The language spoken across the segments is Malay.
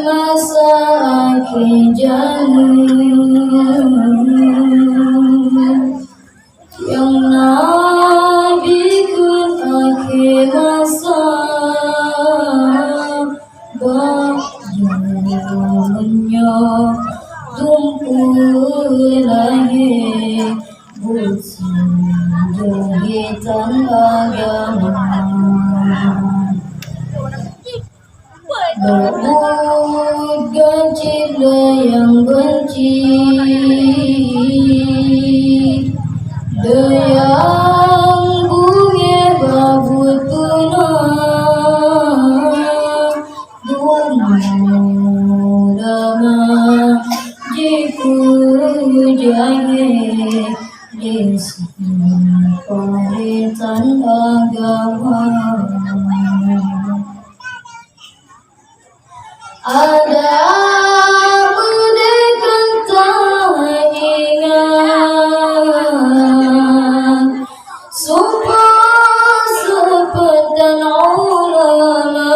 masa akhe jameun yang nabi kun akhe masa bajunya tumpul jahitan agama berbuka cila yang benci deyang bunga babu tuna dumudama jiku jahe desi paritan agama ada mendekat tak ingat sumpah sepedan ulama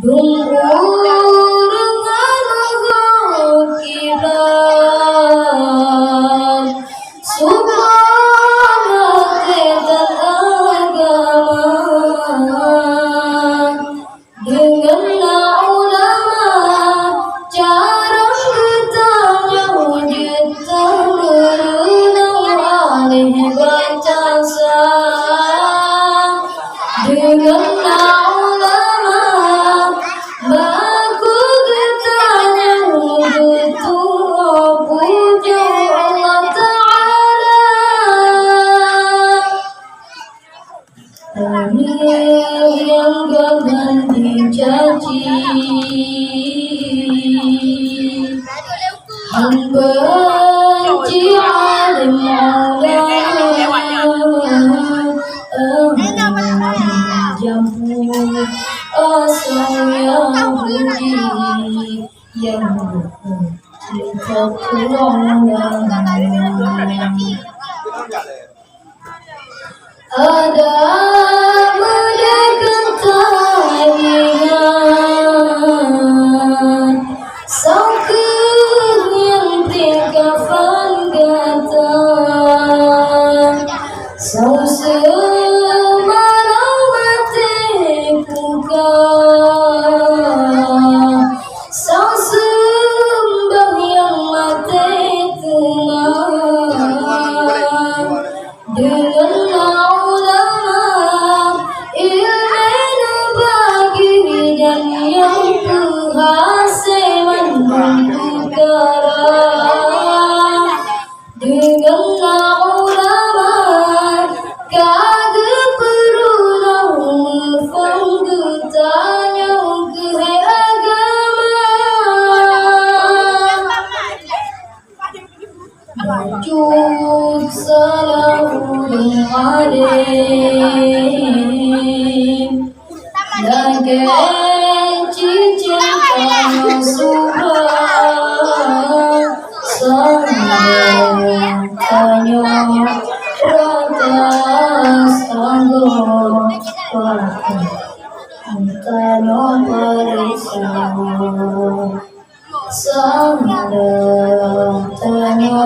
dumur dengan kilat sumpah dan agama dengan ulama cara bertanya wujud terbaru oleh baca sah dengan ulama baku bertanya wujud puja Allah Ta'ala yang jangan dicaci benci alim maulana jambu asal Yahudi yang cinta kewangan ada mendekat tak ingat sauker yang tingkafan kata sau semalam mati buka sau sembah yang mati tengah dengan ulama ilmu bagi dan yang berhasil menukar dengan ulama kagak perlu ngefang bertanya ke agama wujud salamun alaih lagi cinta surah sampai tanya ratas tanggung tanya periksa sampai tanya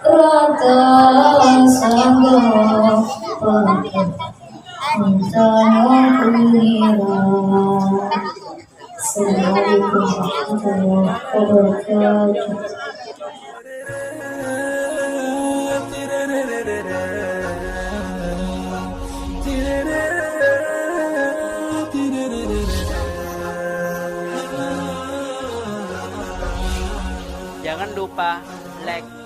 ratas tanggung tanya kulira. Assalamualaikum warahmatullahi wabarakatuh. Jangan lupa like,